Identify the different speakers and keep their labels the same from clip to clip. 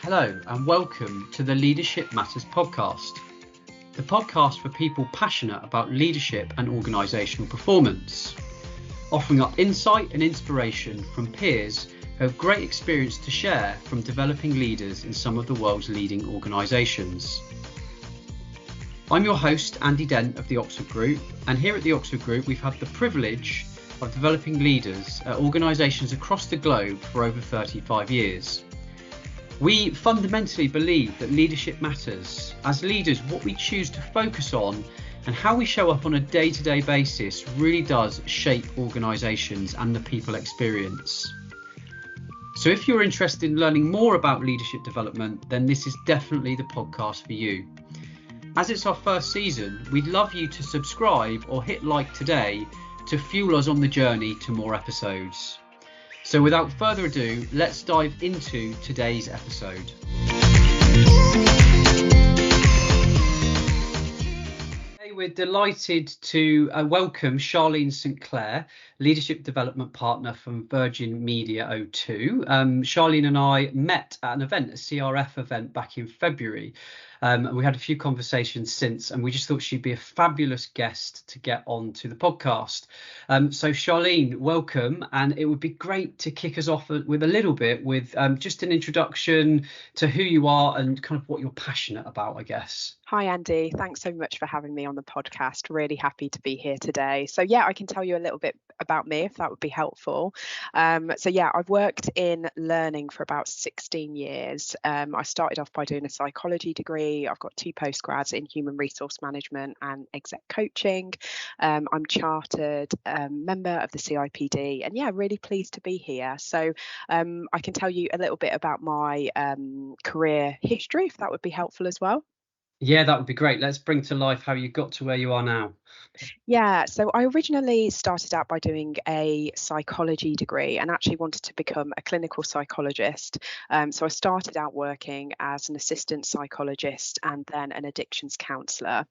Speaker 1: Hello and welcome to the Leadership Matters podcast, the podcast for people passionate about leadership and organisational performance, offering up insight and inspiration from peers who have great experience to share from developing leaders in some of the world's leading organisations. I'm your host, Andy Dent of the Oxford Group, and here at the Oxford Group we've had the privilege of developing leaders at organisations across the globe for over 35 years. We fundamentally believe that leadership matters. As leaders, what we choose to focus on and how we show up on a day-to-day basis really does shape organisations and the people experience. So if you're interested in learning more about leadership development, then this is definitely the podcast for you. As it's our first season, we'd love you to subscribe or hit like today to fuel us on the journey to more episodes. So without further ado, let's dive into today's episode. Today we're delighted to welcome Sharlene St-Claire, Leadership Development Partner from Virgin Media O2. Sharlene and I met at an event, a CRF event back in February. We had a few conversations since, and we just thought she'd be a fabulous guest to get on to the podcast. So Sharlene, welcome. And it would be great to kick us off with a little bit with just an introduction to who you are and kind of what you're passionate about, I guess.
Speaker 2: Hi, Andy. Thanks so much for having me on the podcast. Really happy to be here today. So I can tell you a little bit about me, if that would be helpful. I've worked in learning for about 16 years. I started off by doing a psychology degree. I've got 2 postgrads in human resource management and exec coaching. I'm chartered member of the CIPD, and really pleased to be here. So I can tell you a little bit about my career history, if that would be helpful as well.
Speaker 1: Yeah, that would be great. Let's bring to life how you got to where you are now.
Speaker 2: Yeah, so I originally started out by doing a psychology degree and actually wanted to become a clinical psychologist. So I started out working as an assistant psychologist and then an addictions counsellor.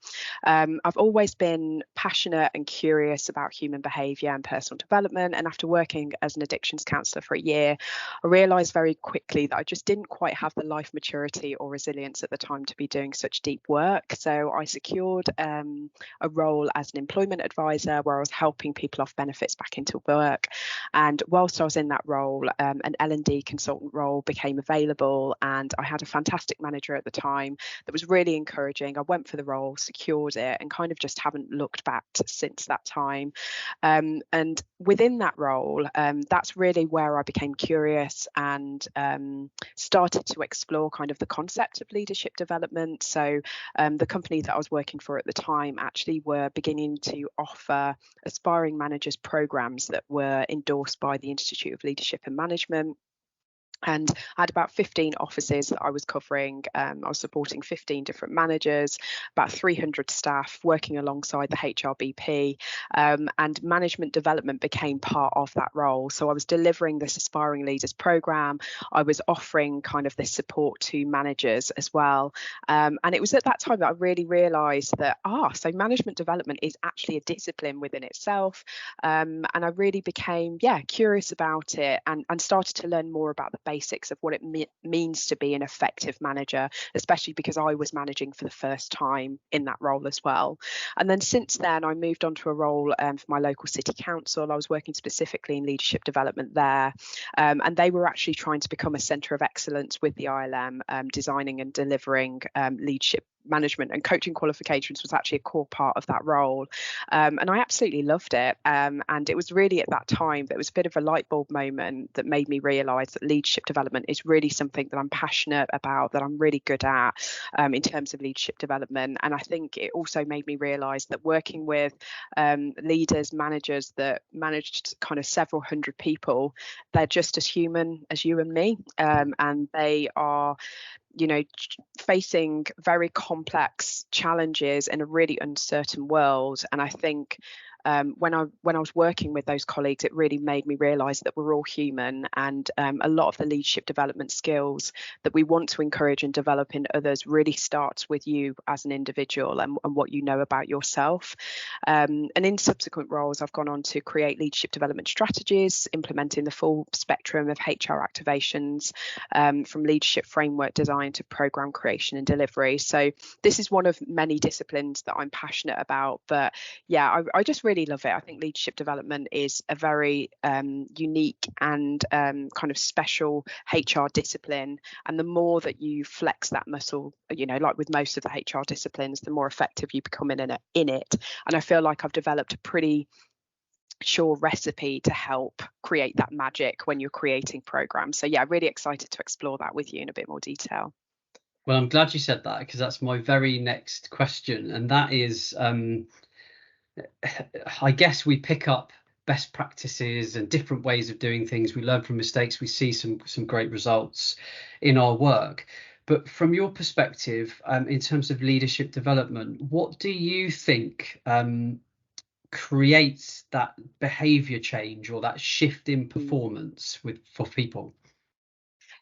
Speaker 2: I've always been passionate and curious about human behaviour and personal development. And after working as an addictions counsellor for a year, I realised very quickly that I just didn't quite have the life maturity or resilience at the time to be doing such deep work. So I secured a role as an employment advisor where I was helping people off benefits back into work. And whilst I was in that role, an L&D consultant role became available, and I had a fantastic manager at the time that was really encouraging. I went for the role, secured it, and kind of just haven't looked back since that time. And within that role, that's really where I became curious and started to explore kind of the concept of leadership development. So the company that I was working for at the time actually were beginning to offer aspiring managers programs that were endorsed by the Institute of Leadership and Management. And I had about 15 offices that I was covering. I was supporting 15 different managers, about 300 staff working alongside the HRBP, and management development became part of that role. So I was delivering this Aspiring Leaders programme. I was offering kind of this support to managers as well. And it was at that time that I really realised that, so management development is actually a discipline within itself. And I really became, curious about it and started to learn more about the basics of what it means to be an effective manager, especially because I was managing for the first time in that role as well. And then since then, I moved on to a role for my local city council. I was working specifically in leadership development there, and they were actually trying to become a centre of excellence with the ILM, designing and delivering leadership management and coaching qualifications was actually a core part of that role. And I absolutely loved it. And it was really at that time that was a bit of a light bulb moment that made me realise that leadership development is really something that I'm passionate about, that I'm really good at in terms of leadership development. And I think it also made me realise that working with leaders, managers that managed kind of several hundred people, they're just as human as you and me. And they are facing very complex challenges in a really uncertain world. And I think When I was working with those colleagues, it really made me realise that we're all human, and a lot of the leadership development skills that we want to encourage and develop in others really starts with you as an individual and what you know about yourself. And in subsequent roles, I've gone on to create leadership development strategies, implementing the full spectrum of HR activations, from leadership framework design to programme creation and delivery. So this is one of many disciplines that I'm passionate about. But yeah, I just really love it. I think leadership development is a very unique and kind of special HR discipline. And the more that you flex that muscle, like with most of the HR disciplines, the more effective you become in it. And I feel like I've developed a pretty sure recipe to help create that magic when you're creating programs. So yeah, really excited to explore that with you in a bit more detail.
Speaker 1: Well, I'm glad you said that, because that's my very next question. And that is, I guess we pick up best practices and different ways of doing things. We learn from mistakes. We see some great results in our work. But from your perspective, in terms of leadership development, what do you think creates that behavior change or that shift in performance for people?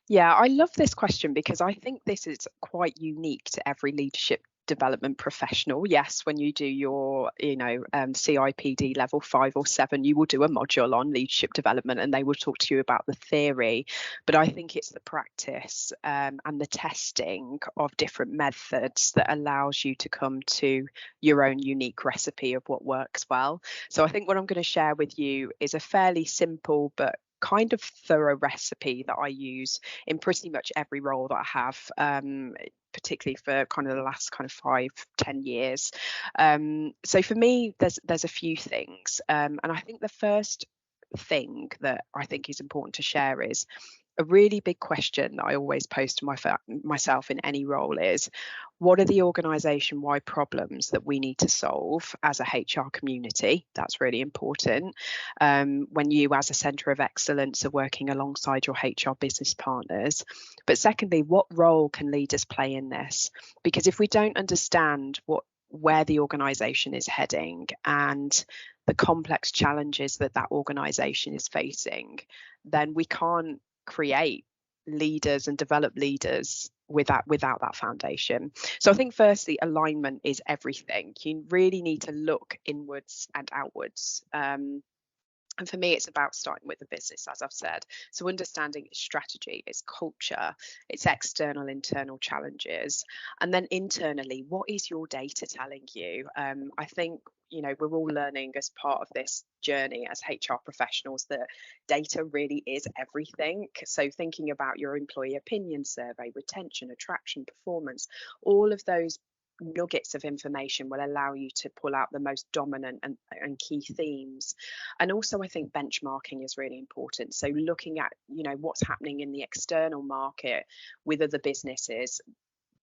Speaker 2: Yeah, I love this question because I think this is quite unique to every leadership development professional. Yes, when you do your CIPD level 5 or 7, you will do a module on leadership development and they will talk to you about the theory, but I think it's the practice and the testing of different methods that allows you to come to your own unique recipe of what works well. So I think what I'm going to share with you is a fairly simple but kind of thorough recipe that I use in pretty much every role that I have, particularly for kind of the last kind of 5-10 years. So for me, there's a few things, and I think the first thing that I think is important to share is a really big question that I always pose to myself in any role is, what are the organisation-wide problems that we need to solve as a HR community? That's really important. When you as a centre of excellence are working alongside your HR business partners. But secondly, what role can leaders play in this? Because if we don't understand where the organisation is heading and the complex challenges that organisation is facing, then we can't create leaders and develop leaders without that foundation. So I think firstly, alignment is everything. You really need to look inwards and outwards. And for me, it's about starting with the business, as I've said. So understanding its strategy, its culture, its external, internal challenges. And then internally, what is your data telling you? I think, we're all learning as part of this journey as HR professionals that data really is everything. So thinking about your employee opinion survey, retention, attraction, performance, all of those nuggets of information will allow you to pull out the most dominant and key themes. And also I think benchmarking is really important. So looking at what's happening in the external market with other businesses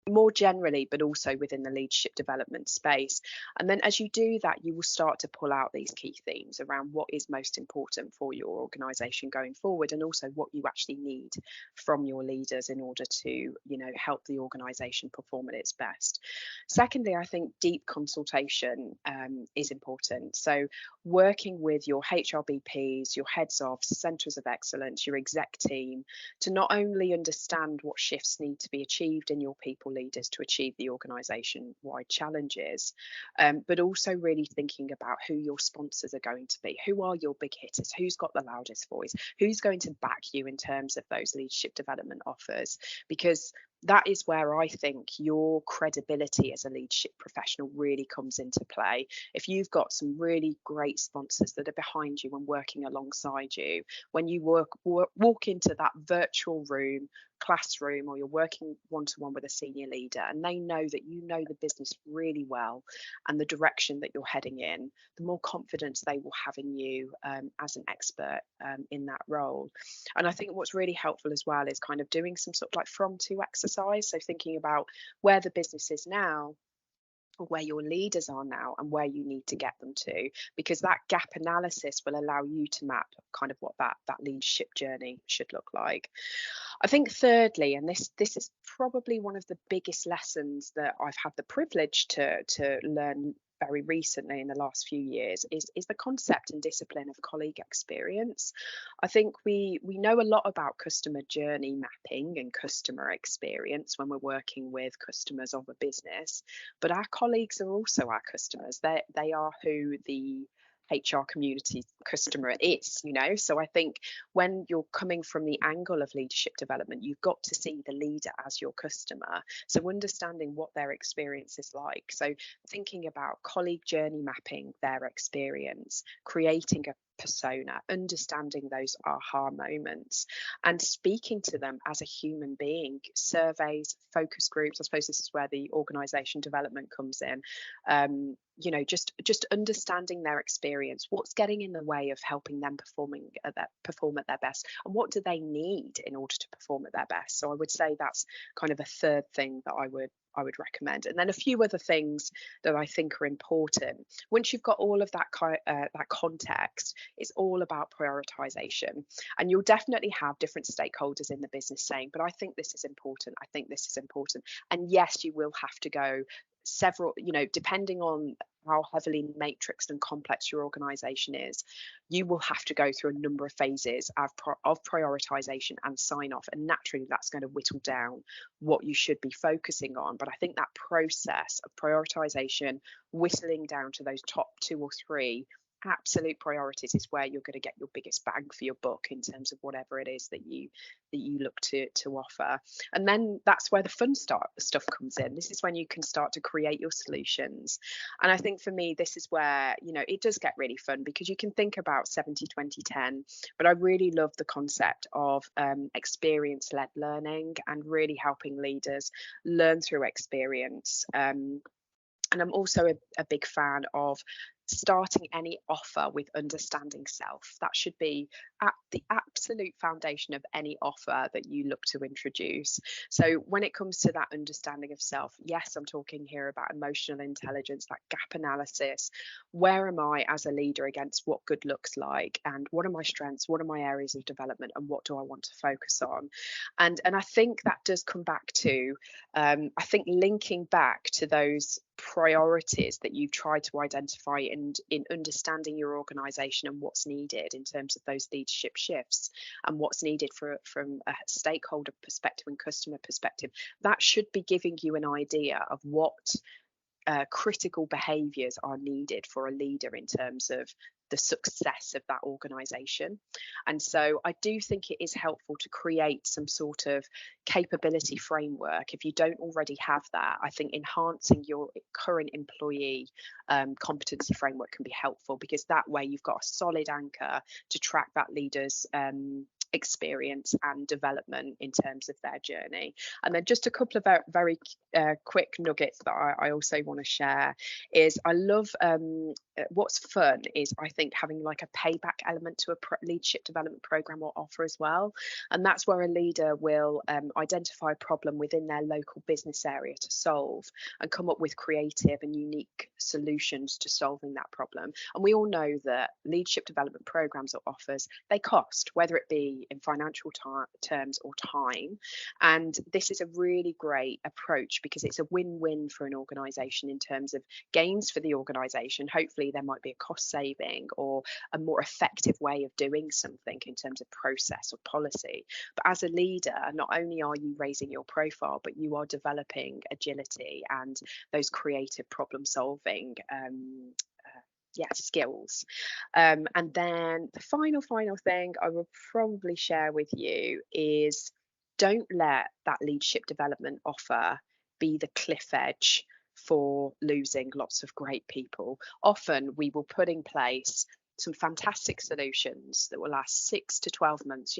Speaker 2: more generally, but also within the leadership development space. And then as you do that, you will start to pull out these key themes around what is most important for your organisation going forward, and also what you actually need from your leaders in order to, help the organisation perform at its best. Secondly, I think deep consultation is important. So working with your HRBPs, your heads of centres of excellence, your exec team, to not only understand what shifts need to be achieved in your people leaders to achieve the organisation-wide challenges, but also really thinking about who your sponsors are going to be, who are your big hitters, who's got the loudest voice, who's going to back you in terms of those leadership development offers, because that is where I think your credibility as a leadership professional really comes into play. If you've got some really great sponsors that are behind you and working alongside you, when you walk into that virtual room, classroom, or you're working one-to-one with a senior leader and they know that you know the business really well and the direction that you're heading in, the more confidence they will have in you as an expert in that role. And I think what's really helpful as well is kind of doing some sort of like from to exercise. So thinking about where the business is now, where your leaders are now, and where you need to get them to, because that gap analysis will allow you to map kind of what that leadership journey should look like. I think thirdly, and this is probably one of the biggest lessons that I've had the privilege to learn very recently in the last few years is the concept and discipline of colleague experience. I think we know a lot about customer journey mapping and customer experience when we're working with customers of a business, but our colleagues are also our customers. They are who the HR community customer is, So I think when you're coming from the angle of leadership development, you've got to see the leader as your customer. So understanding what their experience is like. So thinking about colleague journey mapping their experience, creating a persona, understanding those aha moments, and speaking to them as a human being. Surveys, focus groups, I suppose this is where the organisation development comes in. Just understanding their experience, what's getting in the way of helping them perform at their best, and what do they need in order to perform at their best. So I would say that's kind of a third thing that I would recommend. And then a few other things that I think are important. Once you've got all of that context, it's all about prioritization. And you'll definitely have different stakeholders in the business saying, but I think this is important. I think this is important. And yes, you will have to go several, depending on how heavily matrixed and complex your organization is, you will have to go through a number of phases of prioritization and sign off. And naturally, that's going to whittle down what you should be focusing on. But I think that process of prioritization, whittling down to those top 2 or 3 absolute priorities is where you're going to get your biggest bang for your buck in terms of whatever it is that you look to offer. And then that's where the fun stuff comes in. This is when you can start to create your solutions. And I think for me, this is where it does get really fun, because you can think about 70-20-10, but I really love the concept of experience-led learning and really helping leaders learn through experience. And I'm also a big fan of starting any offer with understanding self. That should be at the absolute foundation of any offer that you look to introduce. So when it comes to that understanding of self, yes, I'm talking here about emotional intelligence, that gap analysis. Where am I as a leader against what good looks like, and what are my strengths, what are my areas of development, and what do I want to focus on? And I think that does come back to I think linking back to those priorities that you've tried to identify in understanding your organization and what's needed in terms of those leadership shifts and what's needed from a stakeholder perspective and customer perspective. That should be giving you an idea of what critical behaviours are needed for a leader in terms of the success of that organisation. And so I do think it is helpful to create some sort of capability framework. If you don't already have that, I think enhancing your current employee competency framework can be helpful, because that way you've got a solid anchor to track that leader's experience and development in terms of their journey. And then just a couple of very quick nuggets that I also want to share is I love what's fun is I think having like a payback element to a leadership development program or offer as well. And that's where a leader will identify a problem within their local business area to solve and come up with creative and unique solutions to solving that problem. And we all know that leadership development programs or offers, they cost, whether it be in financial terms or time. And this is a really great approach because it's a win-win for an organisation in terms of gains for the organisation. Hopefully there might be a cost saving or a more effective way of doing something in terms of process or policy. But as a leader, not only are you raising your profile, but you are developing agility and those creative problem solving skills. And then the final thing I will probably share with you is don't let that leadership development offer be the cliff edge for losing lots of great people. Often we will put in place some fantastic solutions that will last 6 to 12 months,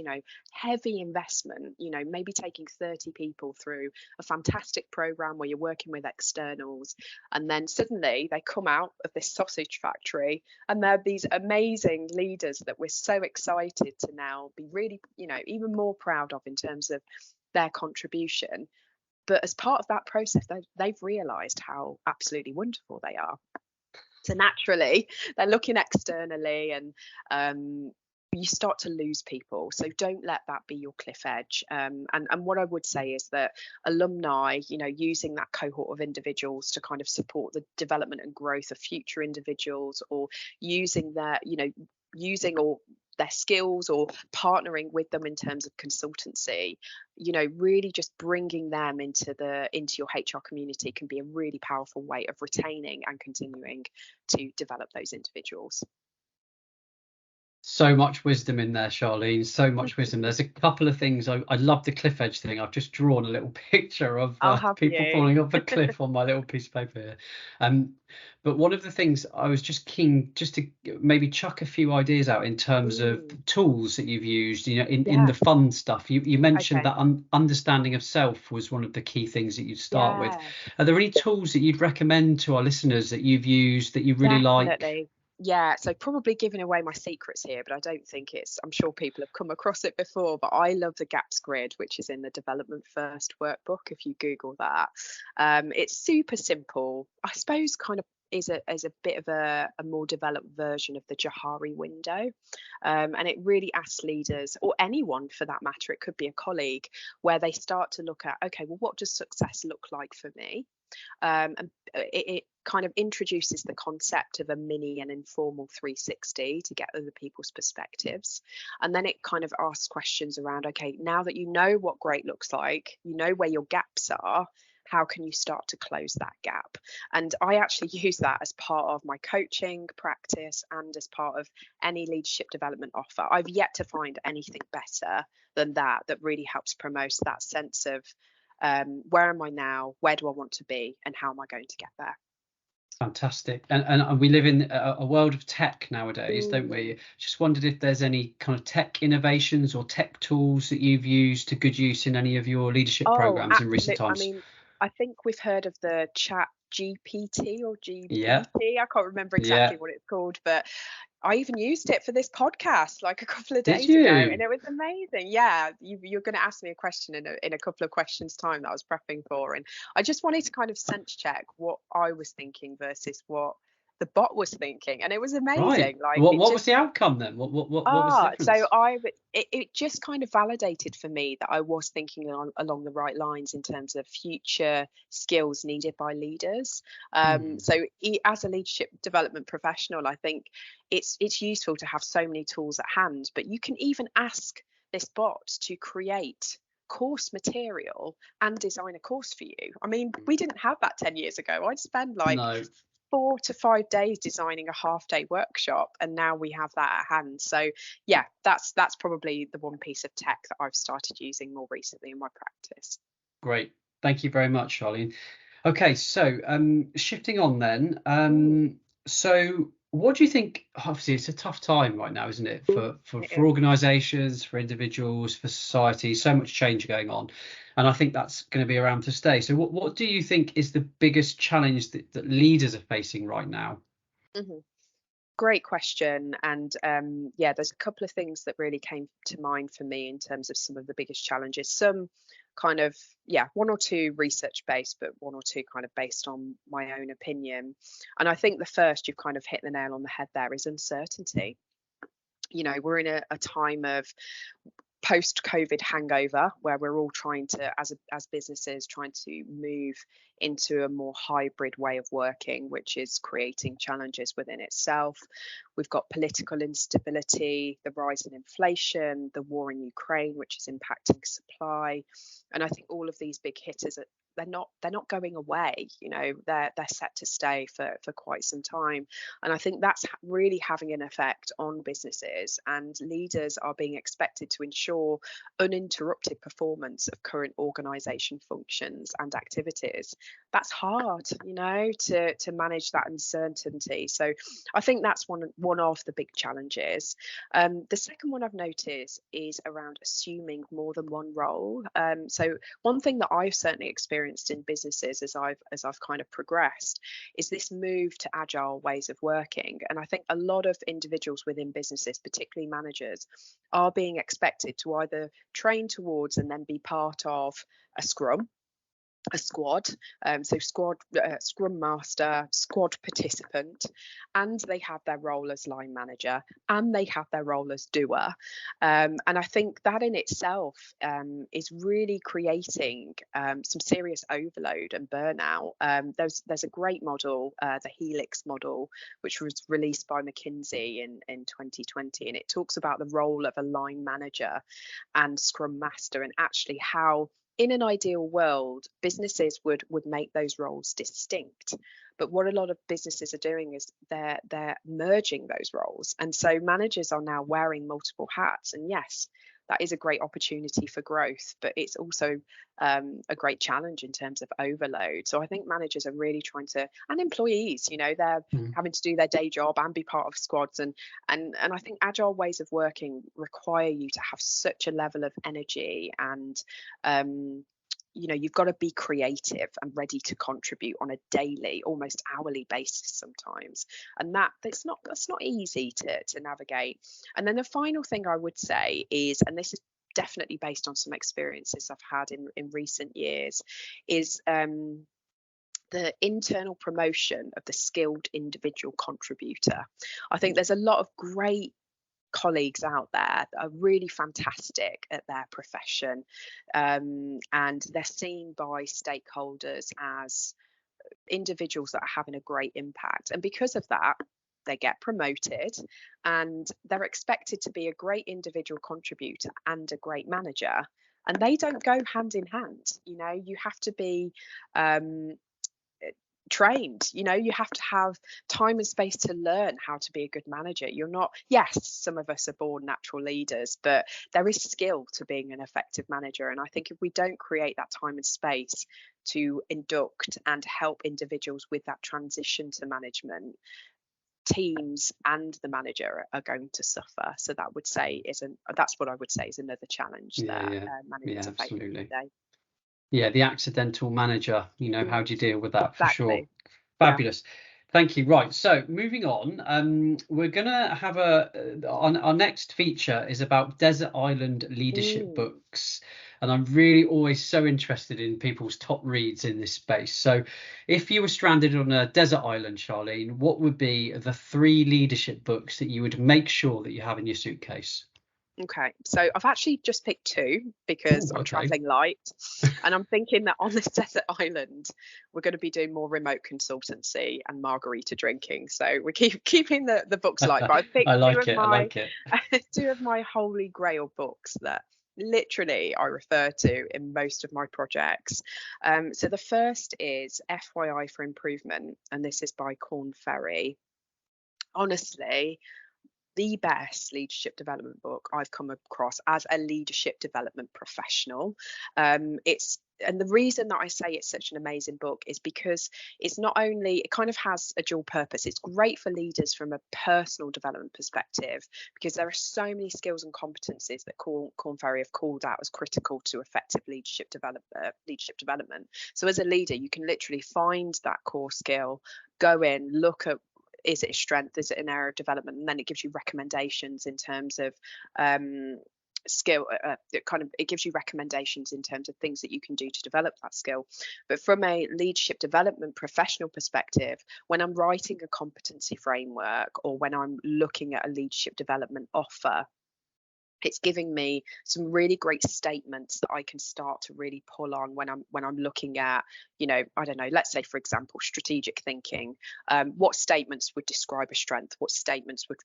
Speaker 2: heavy investment, maybe taking 30 people through a fantastic program where you're working with externals. And then suddenly they come out of this sausage factory and they're these amazing leaders that we're so excited to now be really, even more proud of in terms of their contribution. But as part of that process, they've realised how absolutely wonderful they are. So naturally, they're looking externally and you start to lose people. So don't let that be your cliff edge. And what I would say is that alumni, using that cohort of individuals to kind of support the development and growth of future individuals, or using their skills, or partnering with them in terms of consultancy, really just bringing them into your HR community can be a really powerful way of retaining and continuing to develop those individuals.
Speaker 1: So much wisdom in there, Sharlene. So much wisdom. There's a couple of things. I love the cliff edge thing. I've just drawn a little picture of people falling off a cliff on my little piece of paper here. But one of the things I was just keen just to maybe chuck a few ideas out in terms of tools that you've used, in the fun stuff. You mentioned that understanding of self was one of the key things that you'd start with. Are there any tools that you'd recommend to our listeners that you've used that you really like?
Speaker 2: Yeah, so probably giving away my secrets here, but I don't think I'm sure people have come across it before, but I love the gaps grid, which is in the Development First workbook. If you Google that, it's super simple. I suppose kind of is a bit of a more developed version of the Johari window. And it really asks leaders, or anyone for that matter, it could be a colleague, where they start to look at, okay, well, what does success look like for me? And it kind of introduces the concept of a mini and informal 360 to get other people's perspectives. And then it kind of asks questions around, okay, now that you know what great looks like, you know where your gaps are, how can you start to close that gap? And I actually use that as part of my coaching practice and as part of any leadership development offer. I've yet to find anything better than that really helps promote that sense of where am I now, where do I want to be, and how am I going to get there?
Speaker 1: Fantastic. And we live in a world of tech nowadays, don't we? Just wondered if there's any kind of tech innovations or tech tools that you've used to good use in any of your leadership programs in recent times.
Speaker 2: I mean, I think we've heard of the ChatGPT or GPT.
Speaker 1: Yeah.
Speaker 2: I can't remember exactly what it's called, but I even used it for this podcast like a couple of days ago, and it was amazing. Yeah, you're going to ask me a question in a couple of questions time that I was prepping for, and I just wanted to kind of sense check what I was thinking versus what the bot was thinking, and it was amazing.
Speaker 1: Right. Like, what was the outcome then? What was the difference?
Speaker 2: So it just kind of validated for me that I was thinking along the right lines in terms of future skills needed by leaders. So as a leadership development professional, I think it's useful to have so many tools at hand, but you can even ask this bot to create course material and design a course for you. I mean, we didn't have that 10 years ago. I'd spend 4 to 5 days designing a half-day workshop, and now we have that at hand. So yeah, that's probably the one piece of tech that I've started using more recently in my practice.
Speaker 1: Great, thank you very much, Sharlene. Okay, so shifting on then, so what do you think? Obviously it's a tough time right now, isn't it, for organisations, for individuals, for society, so much change going on, and I think that's going to be around to stay. So what do you think is the biggest challenge that leaders are facing right now?
Speaker 2: Great question. And there's a couple of things that really came to mind for me in terms of some of the biggest challenges. Some kind of, one or two research based, but one or two kind of based on my own opinion. And I think the first, you've kind of hit the nail on the head there, is uncertainty. We're in a time of post-COVID hangover where we're all trying to, as businesses, trying to move into a more hybrid way of working, which is creating challenges within itself. We've got political instability, the rise in inflation, the war in Ukraine, which is impacting supply. And I think all of these big hitters they're not going away. They're set to stay for quite some time, and I think that's really having an effect on businesses, and leaders are being expected to ensure uninterrupted performance of current organisation functions and activities. That's hard, to manage that uncertainty. So I think that's one of the big challenges. The second one I've noticed is around assuming more than one role. So one thing that I've certainly experienced in businesses as I've kind of progressed is this move to agile ways of working. And I think a lot of individuals within businesses, particularly managers, are being expected to either train towards and then be part of a scrum, a squad, so squad, scrum master, squad participant, and they have their role as line manager, and they have their role as doer. And I think that in itself is really creating some serious overload and burnout. There's a great model, the Helix model, which was released by McKinsey in 2020, and it talks about the role of a line manager and scrum master, and actually how in an ideal world, businesses would make those roles distinct. But what a lot of businesses are doing is they're merging those roles. And so managers are now wearing multiple hats. And yes, that is a great opportunity for growth, but it's also a great challenge in terms of overload. So I think managers are really trying to, and employees, they're having to do their day job and be part of squads. And I think agile ways of working require you to have such a level of energy and you've got to be creative and ready to contribute on a daily, almost hourly basis sometimes, and that's not easy to navigate. And then the final thing I would say is, and this is definitely based on some experiences I've had in recent years, is the internal promotion of the skilled individual contributor. I think there's a lot of great colleagues out there that are really fantastic at their profession, and they're seen by stakeholders as individuals that are having a great impact, and because of that they get promoted and they're expected to be a great individual contributor and a great manager, and they don't go hand in hand. You have to be trained. You have to have time and space to learn how to be a good manager. You're not, yes, some of us are born natural leaders, but there is skill to being an effective manager. And I think if we don't create that time and space to induct and help individuals with that transition to management, teams and the manager are going to suffer. So that's what I would say is another challenge that managers are facing today.
Speaker 1: Yeah, the accidental manager, how do you deal with that?
Speaker 2: Exactly.
Speaker 1: For sure. Fabulous. Yeah. Thank you. Right, so moving on, we're going to have our next feature is about desert island leadership books. And I'm really always so interested in people's top reads in this space. So if you were stranded on a desert island, Sharlene, what would be the 3 leadership books that you would make sure that you have in your suitcase?
Speaker 2: Okay, so I've actually just picked 2 because I'm traveling light, and I'm thinking that on this desert island we're going to be doing more remote consultancy and margarita drinking, so we're keeping the books light. But I picked
Speaker 1: I like it.
Speaker 2: 2 of my holy grail books that literally I refer to in most of my projects. So the first is FYI for Improvement, and this is by Corn Ferry. Honestly, the best leadership development book I've come across as a leadership development professional. And the reason that I say it's such an amazing book is because it's not only, it kind of has a dual purpose. It's great for leaders from a personal development perspective, because there are so many skills and competencies that Corn Ferry have called out as critical to effective leadership development. So as a leader, you can literally find that core skill, go in, look at, is it a strength? Is it an area of development? And then it gives you recommendations in terms of skill. It gives you recommendations in terms of things that you can do to develop that skill. But from a leadership development professional perspective, when I'm writing a competency framework or when I'm looking at a leadership development offer, it's giving me some really great statements that I can start to really pull on when I'm looking at, I don't know, let's say, for example, strategic thinking. What statements would describe a strength? What statements would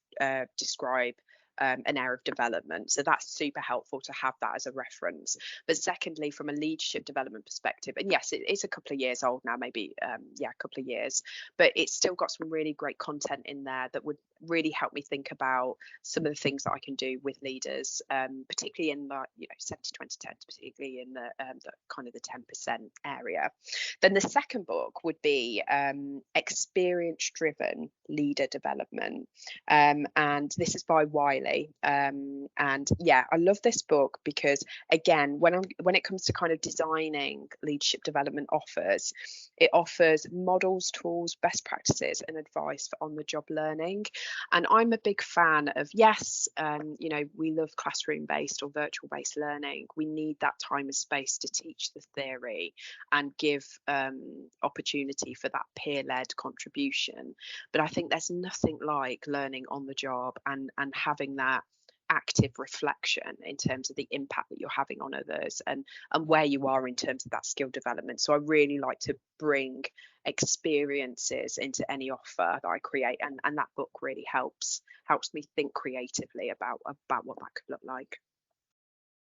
Speaker 2: describe an area of development? So that's super helpful to have that as a reference. But secondly, from a leadership development perspective, and yes, it's a couple of years old now, maybe a couple of years, but it's still got some really great content in there that would really help me think about some of the things that I can do with leaders, particularly in the 70-20-10, particularly in the kind of the 10% area. Then the second book would be Experience Driven Leader Development, and this is by Wiley. really. And yeah, I love this book because, again, when it comes to kind of designing leadership development offers, it offers models, tools, best practices, and advice for on-the-job learning. And I'm a big fan of, yes, we love classroom-based or virtual-based learning. We need that time and space to teach the theory and give opportunity for that peer-led contribution. But I think there's nothing like learning on the job and having that active reflection in terms of the impact that you're having on others and where you are in terms of that skill development. So I really like to bring experiences into any offer that I create, and that book really helps me think creatively about what that could look like.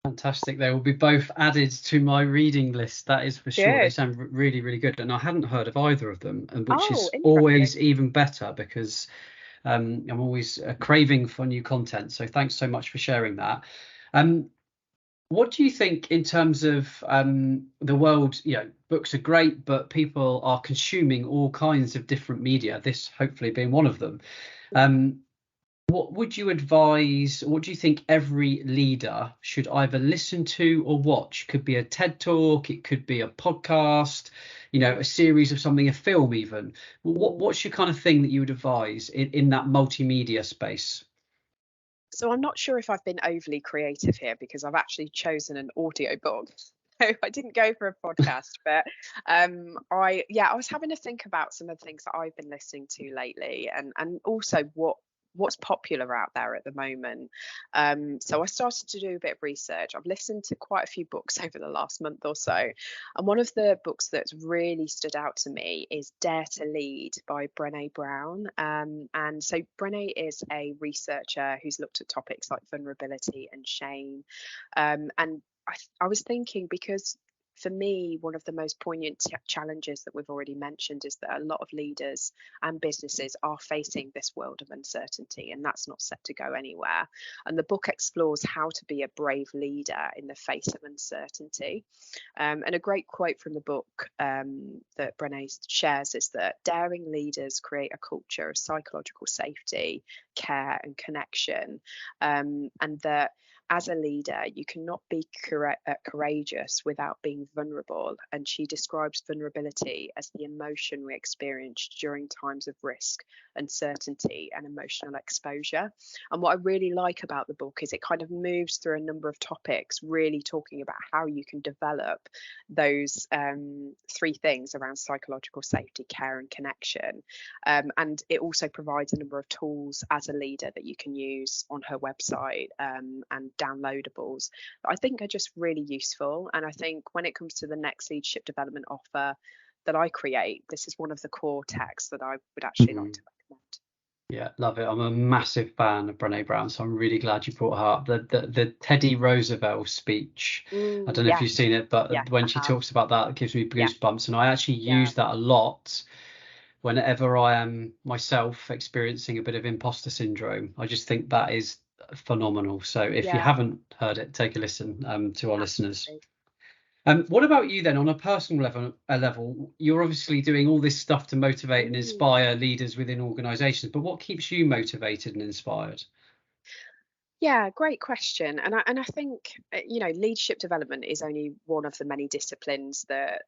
Speaker 1: Fantastic. They will be both added to my reading list, that is for sure.
Speaker 2: Good.
Speaker 1: They sound really, really good, and I hadn't heard of either of them, and which is
Speaker 2: Interesting.
Speaker 1: always even better, because I'm always craving for new content. So thanks so much for sharing that. What do you think in terms of the world? Books are great, but people are consuming all kinds of different media, this hopefully being one of them. What would you advise? What do you think every leader should either listen to or watch? Could be a TED talk, it could be a podcast, a series of something, a film even. What's your kind of thing that you would advise in that multimedia space?
Speaker 2: So I'm not sure if I've been overly creative here, because I've actually chosen an audio book. So I didn't go for a podcast, but I was having to think about some of the things that I've been listening to lately, and also what's popular out there at the moment. So I started to do a bit of research. I've listened to quite a few books over the last month or so, and one of the books that's really stood out to me is Dare to Lead by Brené Brown. And so Brené is a researcher who's looked at topics like vulnerability and shame. And I was thinking, because for me, one of the most poignant challenges that we've already mentioned is that a lot of leaders and businesses are facing this world of uncertainty, and that's not set to go anywhere. And the book explores how to be a brave leader in the face of uncertainty. And a great quote from the book that Brené shares is that daring leaders create a culture of psychological safety, care, and connection, and that as a leader, you cannot be courageous without being vulnerable. And she describes vulnerability as the emotion we experience during times of risk, uncertainty, and emotional exposure. And what I really like about the book is it kind of moves through a number of topics, really talking about how you can develop those three things around psychological safety, care, and connection. And it also provides a number of tools as a leader that you can use on her website, and downloadables that I think are just really useful. And I think when it comes to the next leadership development offer that I create, this is one of the core texts that I would actually like to recommend.
Speaker 1: Yeah, love it. I'm a massive fan of Brené Brown, so I'm really glad you brought her up. The Teddy Roosevelt speech. I don't know if you've seen it, but when she talks about that, it gives me goosebumps. And I actually use that a lot whenever I am myself experiencing a bit of imposter syndrome. I just think that is phenomenal. So if you haven't heard it, take a listen to our listeners. What about you then, on a personal level? You're obviously doing all this stuff to motivate and inspire leaders within organisations, but what keeps you motivated and inspired?
Speaker 2: Yeah, great question. And I think leadership development is only one of the many disciplines that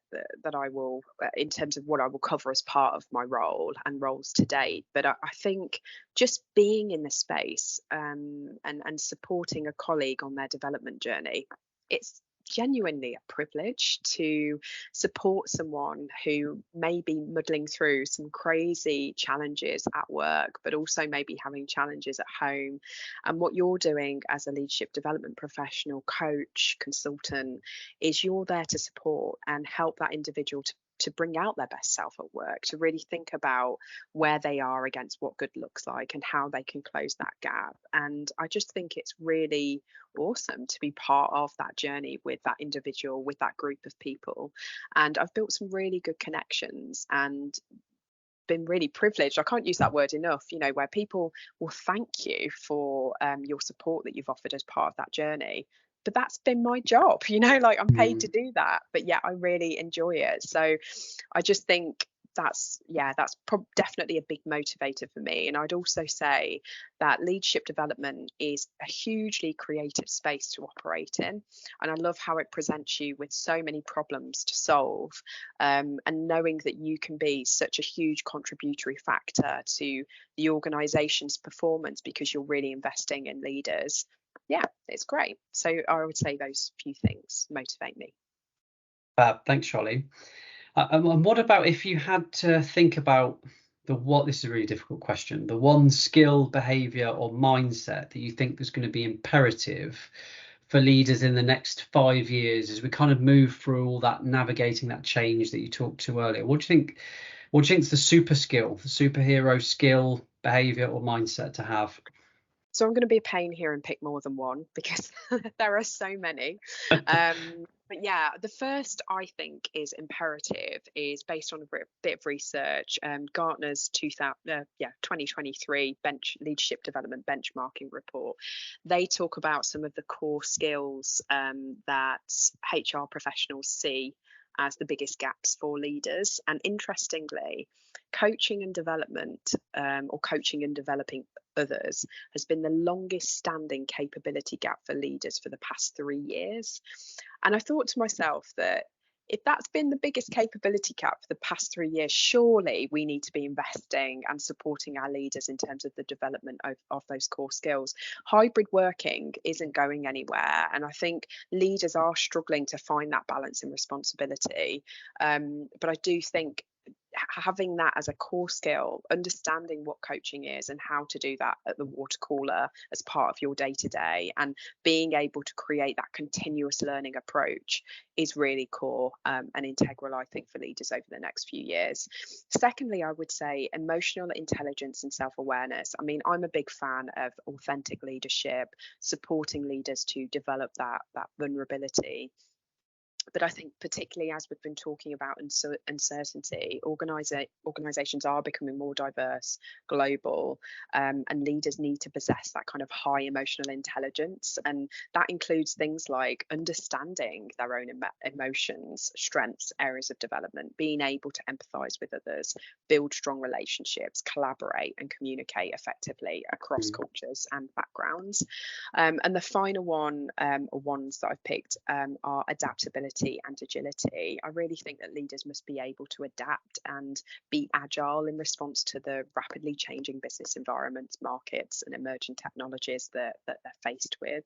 Speaker 2: I will, in terms of what I will cover as part of my role and roles to date. But I think just being in the space and supporting a colleague on their development journey, it's genuinely a privilege to support someone who may be muddling through some crazy challenges at work, but also maybe having challenges at home. And what you're doing as a leadership development professional, coach, consultant, is you're there to support and help that individual to bring out their best self at work, to really think about where they are against what good looks like and how they can close that gap. And I just think it's really awesome to be part of that journey with that individual, with that group of people. And I've built some really good connections and been really privileged. I can't use that word enough, where people will thank you for your support that you've offered as part of that journey. But that's been my job, like I'm paid to do that, but yeah, I really enjoy it. So I just think definitely a big motivator for me. And I'd also say that leadership development is a hugely creative space to operate in, and I love how it presents you with so many problems to solve, and knowing that you can be such a huge contributory factor to the organization's performance because you're really investing in leaders. Yeah, it's great. So I would say those few things motivate me.
Speaker 1: Thanks, Charlie. And what about if you had to think about this is a really difficult question, the one skill, behavior or mindset that you think is going to be imperative for leaders in the next 5 years as we kind of move through all that, navigating that change that you talked to earlier? What do you think is the super skill, the superhero skill, behavior or mindset to have?
Speaker 2: So I'm going to be a pain here and pick more than one because there are so many. But yeah, the first I think is imperative is based on a bit of research. Gartner's 2023 leadership development benchmarking report. They talk about some of the core skills that HR professionals see as the biggest gaps for leaders. And interestingly, coaching and development, or coaching and developing others, has been the longest standing capability gap for leaders for the past 3 years. And I thought to myself that if that's been the biggest capability gap for the past 3 years, surely we need to be investing and supporting our leaders in terms of the development of those core skills. Hybrid working isn't going anywhere, and I think leaders are struggling to find that balance and responsibility. But I do think having that as a core skill, understanding what coaching is and how to do that at the water cooler as part of your day-to-day, and being able to create that continuous learning approach is really core and integral, I think, for leaders over the next few years. Secondly, I would say emotional intelligence and self-awareness. I mean, I'm a big fan of authentic leadership, supporting leaders to develop that vulnerability. But I think particularly as we've been talking about uncertainty, organisations are becoming more diverse, global, and leaders need to possess that kind of high emotional intelligence. And that includes things like understanding their own emotions, strengths, areas of development, being able to empathise with others, build strong relationships, collaborate and communicate effectively across cultures and backgrounds. And the final one, or ones that I've picked, are adaptability and agility. I really think that leaders must be able to adapt and be agile in response to the rapidly changing business environments, markets and emerging technologies that they're faced with.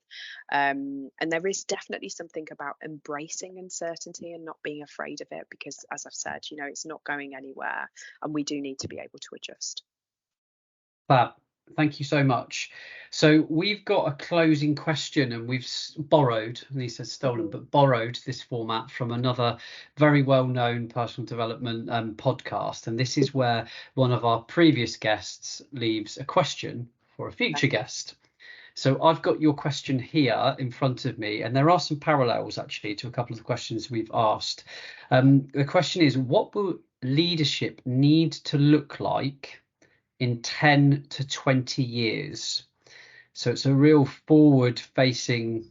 Speaker 2: And there is definitely something about embracing uncertainty and not being afraid of it, because as I've said, it's not going anywhere and we do need to be able to adjust.
Speaker 1: Fab. Thank you so much. So we've got a closing question, and we've borrowed, and he says stolen, but borrowed this format from another very well-known personal development podcast. And this is where one of our previous guests leaves a question for a future guest. So I've got your question here in front of me, and there are some parallels actually to a couple of the questions we've asked. The question is, what will leadership need to look like in 10 to 20 years? So it's a real forward facing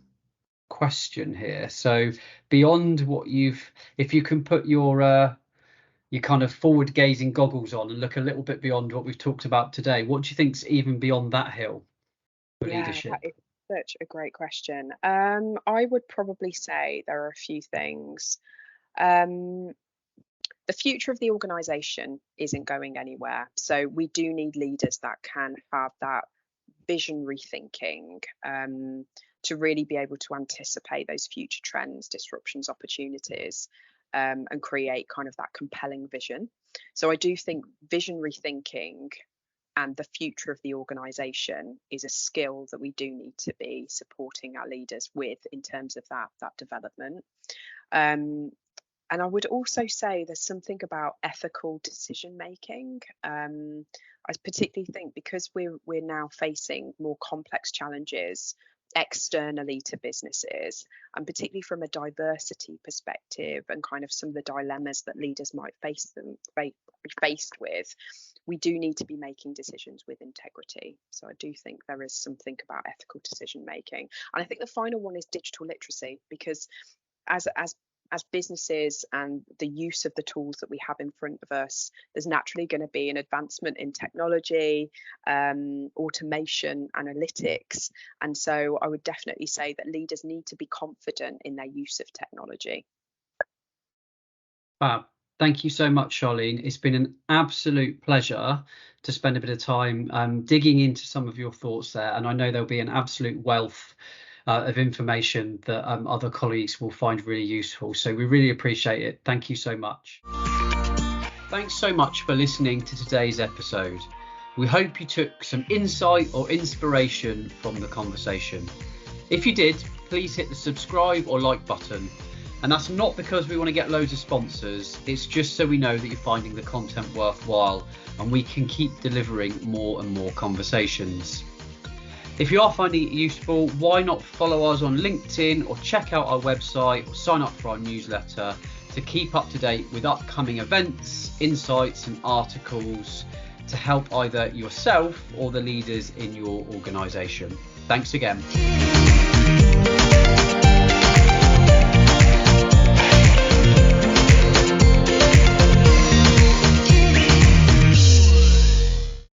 Speaker 1: question here. So beyond what if you can put your kind of forward gazing goggles on and look a little bit beyond what we've talked about today, what do you think's even beyond that hill for leadership?
Speaker 2: That is such a great question. I would probably say there are a few things. The future of the organisation isn't going anywhere. So we do need leaders that can have that visionary thinking, to really be able to anticipate those future trends, disruptions, opportunities, and create kind of that compelling vision. So I do think visionary thinking and the future of the organisation is a skill that we do need to be supporting our leaders with in terms of that development. And I would also say there's something about ethical decision making. I particularly think because we're now facing more complex challenges externally to businesses, and particularly from a diversity perspective and kind of some of the dilemmas that leaders might be faced with, we do need to be making decisions with integrity. So I do think there is something about ethical decision making. And I think the final one is digital literacy, because as as businesses and the use of the tools that we have in front of us, there's naturally going to be an advancement in technology, automation, analytics. And so I would definitely say that leaders need to be confident in their use of technology.
Speaker 1: Fab. Thank you so much, Sharlene. It's been an absolute pleasure to spend a bit of time digging into some of your thoughts there. And I know there'll be an absolute wealth of information that other colleagues will find really useful. So we really appreciate it. Thank you so much. Thanks so much for listening to today's episode. We hope you took some insight or inspiration from the conversation. If you did, please hit the subscribe or like button. And that's not because we want to get loads of sponsors, it's just so we know that you're finding the content worthwhile and we can keep delivering more and more conversations. If you are finding it useful, why not follow us on LinkedIn or check out our website or sign up for our newsletter to keep up to date with upcoming events, insights and articles to help either yourself or the leaders in your organisation. Thanks again.